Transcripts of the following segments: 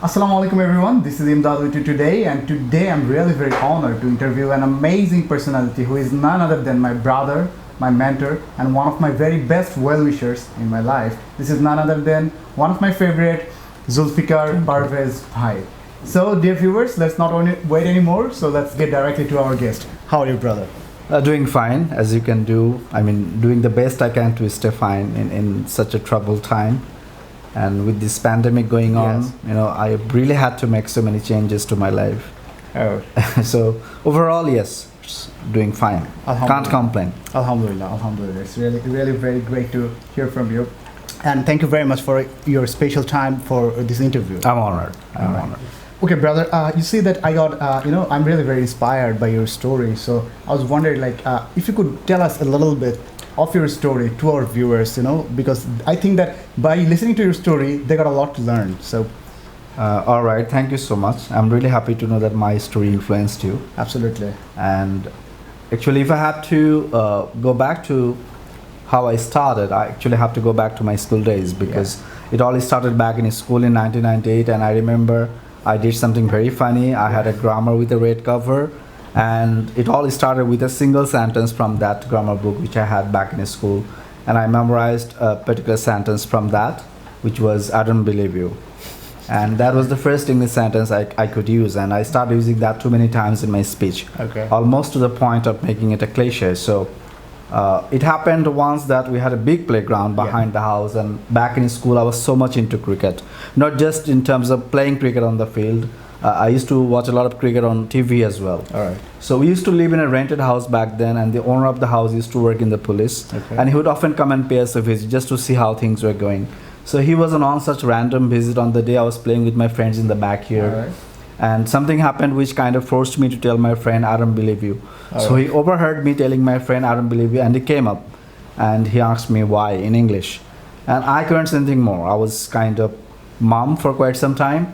Assalamu alaikum everyone, this is Imdad with you today, and today I'm really very honored to interview an amazing personality who is none other than my brother, my mentor, and one of my very best well-wishers in my life. This is none other than one of my favorite, Zulfiqar Parvez bhai. So dear viewers, let's not wait anymore, so let's get directly to our guest. How are you, brother? Doing fine, as you can do. I mean, doing the best I can to stay fine in such a troubled time. And with this pandemic going on, Yes. I really had to make so many changes to my life. Oh, So overall, yes, it's doing fine. Can't Alhamdulillah. complain. Alhamdulillah, Alhamdulillah. It's really very great to hear from you. And thank you very much for your special time for this interview. I'm honored. I'm All right. honored. Okay, brother. You see that I got, I'm really very inspired by your story. So I was wondering, if you could tell us a little bit of your story to our viewers, because I think that by listening to your story, they got a lot to learn. So, All right, thank you so much. I'm really happy to know that my story influenced you. absolutely. And actually, if I had to go back to how I started, I actually have to go back to my school days because it all started back in school in 1998. And I remember I did something very funny. I had a grammar with a red cover, and it all started with a single sentence from that grammar book which I had back in school. And I memorized a particular sentence from that, which was "I don't believe you." And that was the first English sentence I could use, and I started using that too many times in my speech, Okay. almost to the point of making it a cliche. So it happened once that we had a big playground behind the house, and back in school I was so much into cricket, not just in terms of playing cricket on the field. I used to watch a lot of cricket on TV as well. All right. So we used to live in a rented house back then, and the owner of the house used to work in the police, Okay. and he would often come and pay us a visit just to see how things were going. So he was on such random visit on the day I was playing with my friends in the back here, All right. and something happened which kind of forced me to tell my friend, "I don't believe you." So he overheard me telling my friend, "I don't believe you," and he came up and he asked me why in English, and I couldn't say anything more. I was kind of mum for quite some time,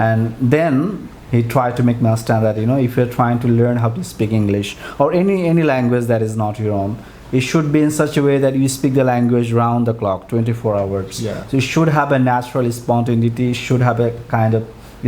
and then he tried to make me understand that if you're trying to learn how to speak English or any language that is not your own, it should be in such a way that you speak the language round the clock, 24 hours. Yeah. So it should have a natural spontaneity, should have a kind of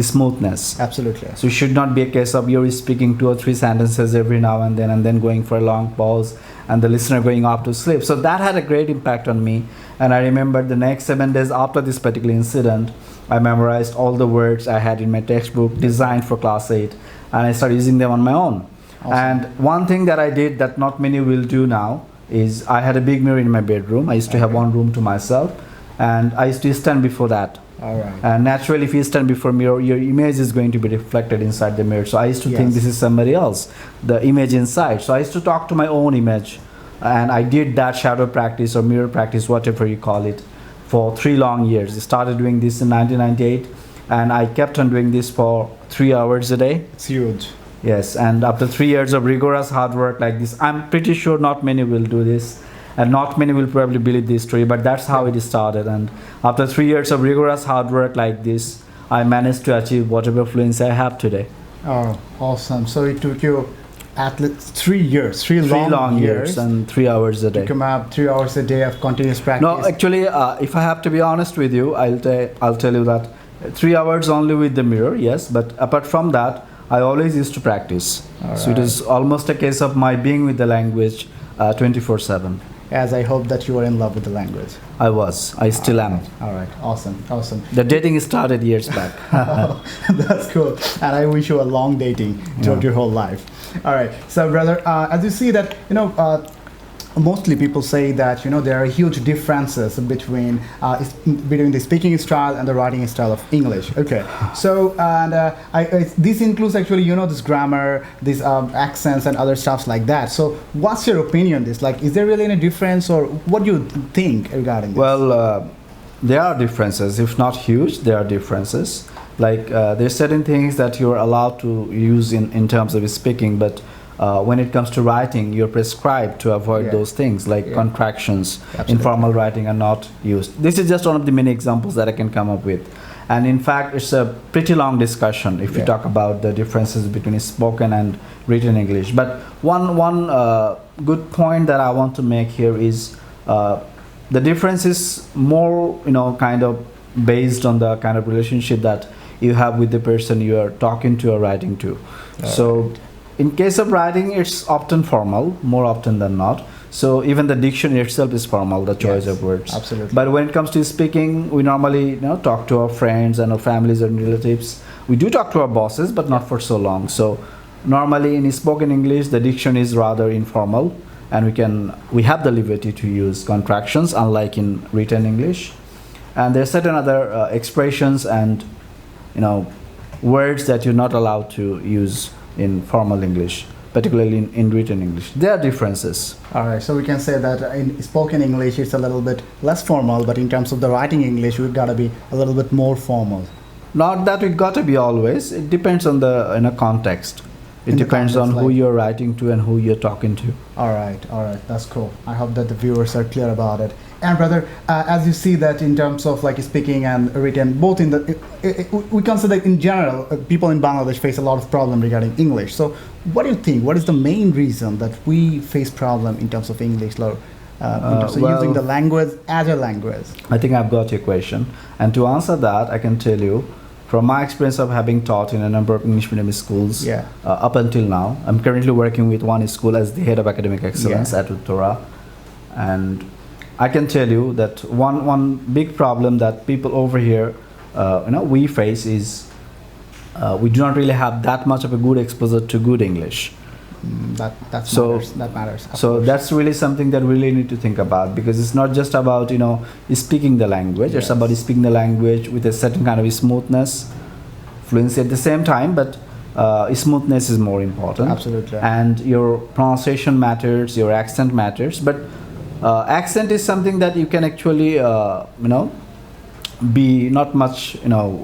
smoothness. Absolutely. So it should not be a case of you're speaking 2 or 3 sentences every now and then going for a long pause and the listener going off to sleep. So that had a great impact on me. And I remember the next 7 days after this particular incident, I memorized all the words I had in my textbook designed for class 8, and I started using them on my own. Awesome. And one thing that I did that not many will do now is I had a big mirror in my bedroom. I used to have Okay. one room to myself, and I used to stand before that. All right. And naturally, if you stand before mirror, your image is going to be reflected inside the mirror. So I used to think Yes. this is somebody else, the image inside. So I used to talk to my own image, and I did that shadow practice or mirror practice, whatever you call it, for 3 long years. I started doing this in 1998, and I kept on doing this for 3 hours a day. It's huge. Yes, and after 3 years of rigorous hard work like this, I'm pretty sure not many will do this, and not many will probably believe this story, but that's how it started. And after 3 years of rigorous hard work like this, I managed to achieve whatever fluency I have today. Oh, awesome. So it took you at least 3 years, 3 3 long years and 3 hours a to day. come up 3 hours a day of continuous practice. No, actually, if I have to be honest with you, I'll tell you that 3 hours only with the mirror, yes, but apart from that, I always used to practice. All So it right. is almost a case of my being with the language 24/7. As I hope that you are in love with the language. I still am. All right, awesome, awesome. The dating started years back. That's cool. And I wish you a long dating throughout Yeah. your whole life. All right, so brother, as you see that, mostly people say that there are huge differences between the speaking style and the writing style of English. Okay, so and this includes actually this grammar, these accents and other stuffs like that. So what's your opinion on this? Like, is there really any difference, or what do you think regarding this? Well, there are differences. If not huge, there are differences. Like there's certain things that you're allowed to use in terms of speaking, but when it comes to writing, you're prescribed to avoid Yeah. those things, like Yeah. contractions. Absolutely. Informal writing are not used. This is just one of the many examples that I can come up with. And in fact, it's a pretty long discussion if you Yeah. talk about the differences between spoken and written English. But one good point that I want to make here is the difference is more, kind of based on the kind of relationship that you have with the person you are talking to or writing to. So in case of writing, it's often formal, more often than not. So even the dictionary itself is formal, the choice Yes, of words. absolutely. But when it comes to speaking, we normally talk to our friends and our families and relatives. We do talk to our bosses, but not for so long. So normally in spoken English, the diction is rather informal, and we have the liberty to use contractions, unlike in written English. And there are certain other expressions and words that you're not allowed to use in formal English, particularly in written English. There are differences. All right, so we can say that in spoken English it's a little bit less formal, but in terms of the writing English, we've got to be a little bit more formal. Not that it got to be always. It depends on the context. It In the depends context, on who like- you're writing to and who you're talking to. All right, that's cool. I hope that the viewers are clear about it. And brother, as you see that in terms of like speaking and written, both in the, we consider in general, people in Bangladesh face a lot of problem regarding English. So what do you think? What is the main reason that we face problem in terms of English, in terms of using the language as a language? I think I've got your question. And to answer that, I can tell you, from my experience of having taught in a number of English medium schools up until now, I'm currently working with one school as the head of academic excellence at Uttora. And I can tell you that one big problem that people over here, we face is we do not really have that much of a good exposure to good English. That matters. So that's really something that we really need to think about, because it's not just about speaking the language. It's about speaking the language with a certain kind of smoothness, fluency at the same time, but smoothness is more important. Absolutely. And your pronunciation matters, your accent matters, but accent is something that you can actually be not much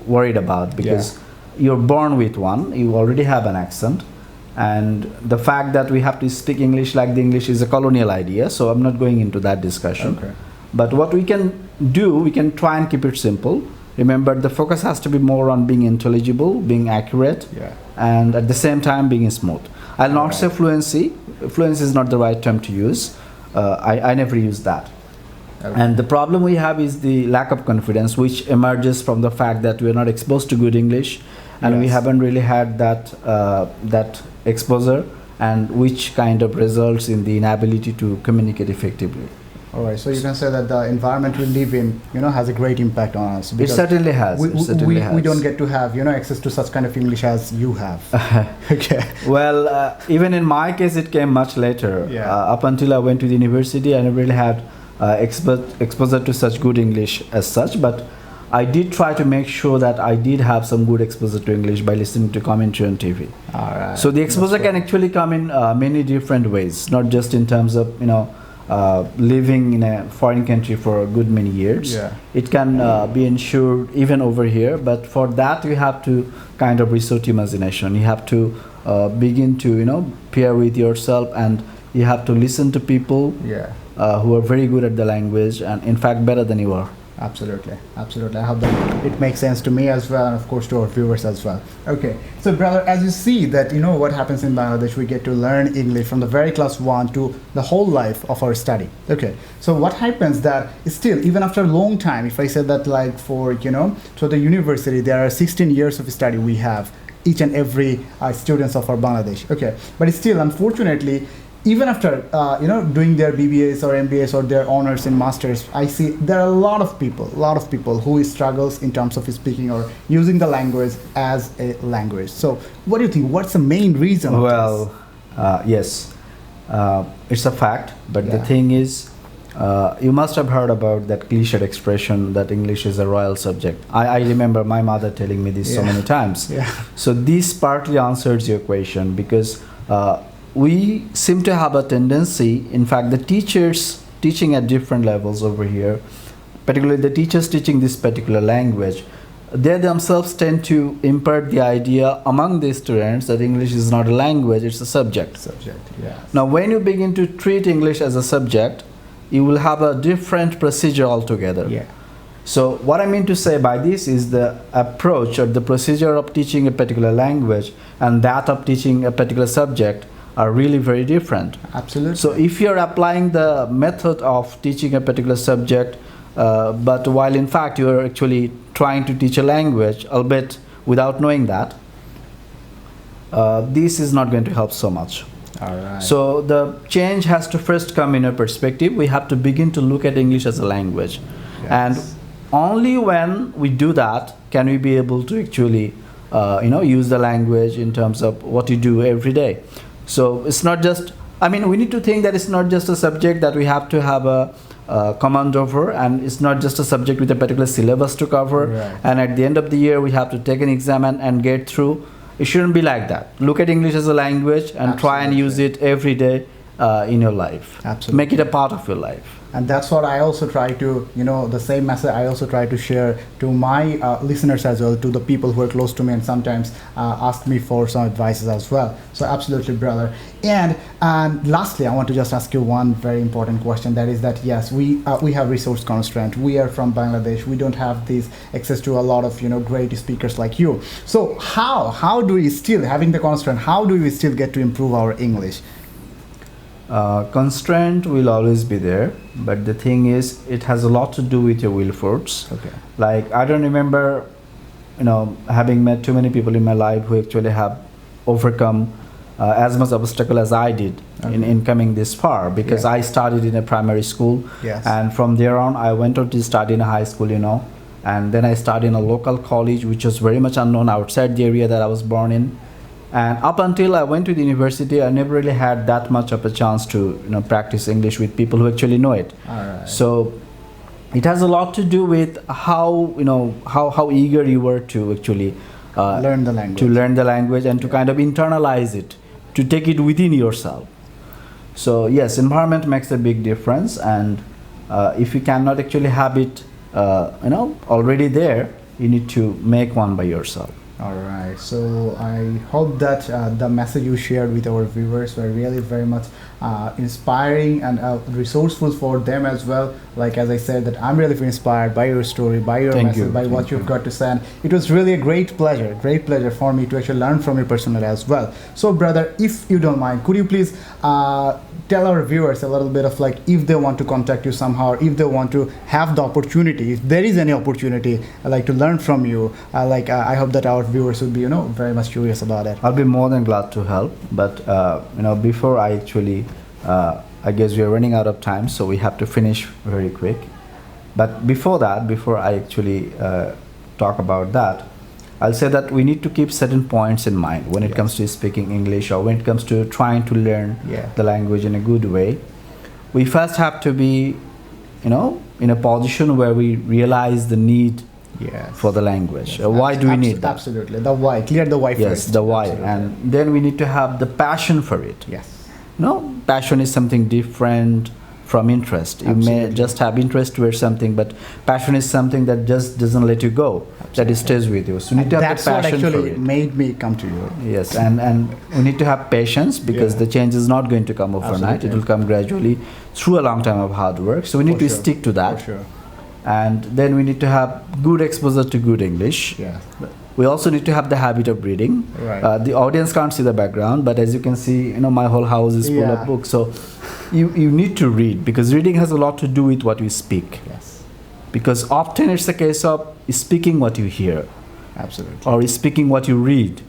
worried about, because you're born with one, you already have an accent. And the fact that we have to speak English like the English is a colonial idea, so I'm not going into that discussion. Okay. But what we can do, we can try and keep it simple. Remember, the focus has to be more on being intelligible, being accurate, and at the same time being smooth. I'll not say fluency. Fluency is not the right term to use. I never use that. Okay. And the problem we have is the lack of confidence, which emerges from the fact that we are not exposed to good English, and we haven't really had that exposure, and which kind of results in the inability to communicate effectively. All right, so you can say that the environment we live in, has a great impact on us. It certainly has. We don't get to have, access to such kind of English as you have. Okay. Well, even in my case, it came much later. Up until I went to the university, I never really had exposure to such good English as such, but I did try to make sure that I did have some good exposure to English by listening to commentary on TV. All right. So the exposure can actually come in many different ways, not just in terms of living in a foreign country for a good many years. It can be ensured even over here, but for that you have to kind of resort to imagination. You have to begin to pair with yourself, and you have to listen to people who are very good at the language, and in fact better than you are. Absolutely. I hope that it makes sense to me as well, and of course to our viewers as well. Okay, so brother, as you see that what happens in Bangladesh, we get to learn English from the very class 1 to the whole life of our study. Okay, so what happens that still, even after a long time, if I said that like for to the university, there are 16 years of study we have, each and every students of our Bangladesh. Okay, but still, unfortunately, even after doing their BBAs or MBAs or their honors and masters, I see there are a lot of people who struggles in terms of speaking or using the language as a language. So what do you think? What's the main reason? Well, yes, it's a fact, but the thing is, you must have heard about that cliched expression that English is a royal subject. I remember my mother telling me this so many times. So this partly answers your question, because we seem to have a tendency, in fact, the teachers teaching at different levels over here, particularly the teachers teaching this particular language, they themselves tend to impart the idea among the students that English is not a language, it's a subject. Now, when you begin to treat English as a subject, you will have a different procedure altogether. So what I mean to say by this is the approach or the procedure of teaching a particular language and that of teaching a particular subject are really very different. Absolutely. So if you're applying the method of teaching a particular subject, but while in fact you're actually trying to teach a language, albeit without knowing that, this is not going to help so much. All right. So the change has to first come in a perspective. We have to begin to look at English as a language. Yes. And only when we do that can we be able to actually use the language in terms of what you do every day. So it's not just, we need to think that it's not just a subject that we have to have a command over, and it's not just a subject with a particular syllabus to cover, Right. and at the end of the year we have to take an exam and get through. It shouldn't be like that. Look at English as a language and try and use it every day in your life. Absolutely. Make it a part of your life. And that's what I also try to, the same message I also try to share to my listeners as well, to the people who are close to me and sometimes ask me for some advices as well. So absolutely, brother. And lastly, I want to just ask you one very important question. That is that, yes, we have resource constraint. We are from Bangladesh. We don't have this access to a lot of, great speakers like you. So how do we still, having the constraint, how do we still get to improve our English? Constraint will always be there, but the thing is, it has a lot to do with your will force. Okay. Like, I don't remember, having met too many people in my life who actually have overcome as much obstacle as I did in coming this far, because I started in a primary school, Yes. and from there on I went on to study in a high school, and then I studied in a local college which was very much unknown outside the area that I was born in. And up until I went to the university, I never really had that much of a chance to practice English with people who actually know it. All right. So it has a lot to do with how how eager you were to actually learn the language. to learn the language and to kind of internalize it, to take it within yourself. So yes, environment makes a big difference, and if you cannot actually have it already there, you need to make one by yourself. All right. So I hope that the message you shared with our viewers were really very much inspiring and resourceful for them as well. Like, as I said, that I'm really inspired by your story, by your message, by what you've got to say. And it was really a great pleasure for me to actually learn from you personally as well. So, brother, if you don't mind, could you please tell our viewers a little bit of, like, if they want to contact you somehow, if they want to have the opportunity, if there is any opportunity, like, to learn from you, I hope that our viewers would be, very much curious about it. I'll be more than glad to help, but before I actually, I guess we are running out of time, so we have to finish very quick. But before that, before I actually talk about that, I'll say that we need to keep certain points in mind when it comes to speaking English, or when it comes to trying to learn the language in a good way. We first have to be, in a position where we realize the need for the language. Why do we need that? Absolutely. The why. Clear the why first. Yes, the why. Absolutely. And then we need to have the passion for it. Yes. Passion is something different from interest. You may just have interest towards something, but passion is something that just doesn't let you go. That it stays with you. So you need to have the passion for it. That's what actually made me come to you. Yes, and we need to have patience, because the change is not going to come overnight. It will come gradually through a long time of hard work. So we need to stick to that. For sure. And then we need to have good exposure to good English. Yeah. We also need to have the habit of reading. Right. The audience can't see the background, but as you can see, my whole house is full of books. So you need to read, because reading has a lot to do with what you speak. Yes. Because often it's a case of speaking what you hear. Absolutely. Or speaking what you read.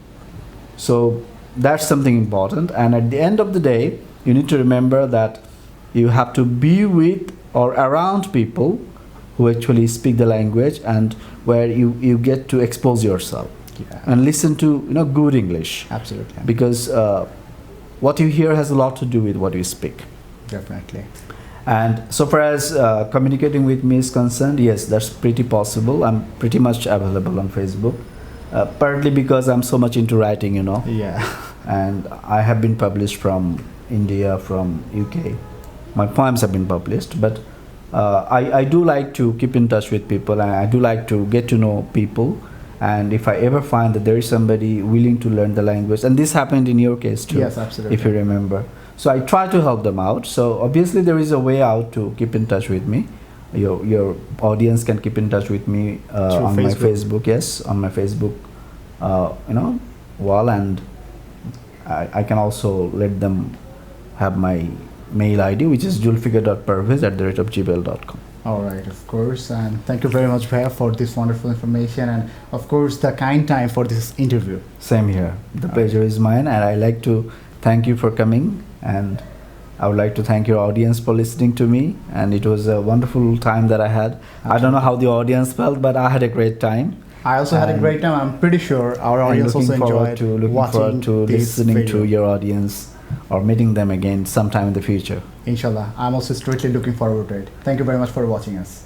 So that's something important. And at the end of the day, you need to remember that you have to be with or around people who actually speak the language, and where you get to expose yourself and listen to good English. Absolutely. Because what you hear has a lot to do with what you speak. Definitely. And so far as communicating with me is concerned, yes, that's pretty possible. I'm pretty much available on Facebook, partly because I'm so much into writing, Yeah. and I have been published from India, from UK. My poems have been published, but I do like to keep in touch with people, and I do like to get to know people. And if I ever find that there is somebody willing to learn the language, and this happened in your case too, Yes, absolutely. if you remember. So I try to help them out. So obviously there is a way out to keep in touch with me. Your audience can keep in touch with me on my Facebook. Yes, on my Facebook, wall, and I can also let them have my mail ID, which is zulfiqar.parvez@gmail.com. All right, of course, and thank you very much, Bhaiya, for this wonderful information, and of course the kind time for this interview. Same here. The pleasure is mine, and I like to thank you for coming, and I would like to thank your audience for listening to me. And it was a wonderful time that I had. I don't know how the audience felt, but I had a great time. I also had a And great time. I'm pretty sure our I'm audience also looking forward enjoyed to looking watching forward to this listening to video. your audience or meeting them again sometime in the future. Inshallah, I'm also strictly looking forward to it. Thank you very much for watching us.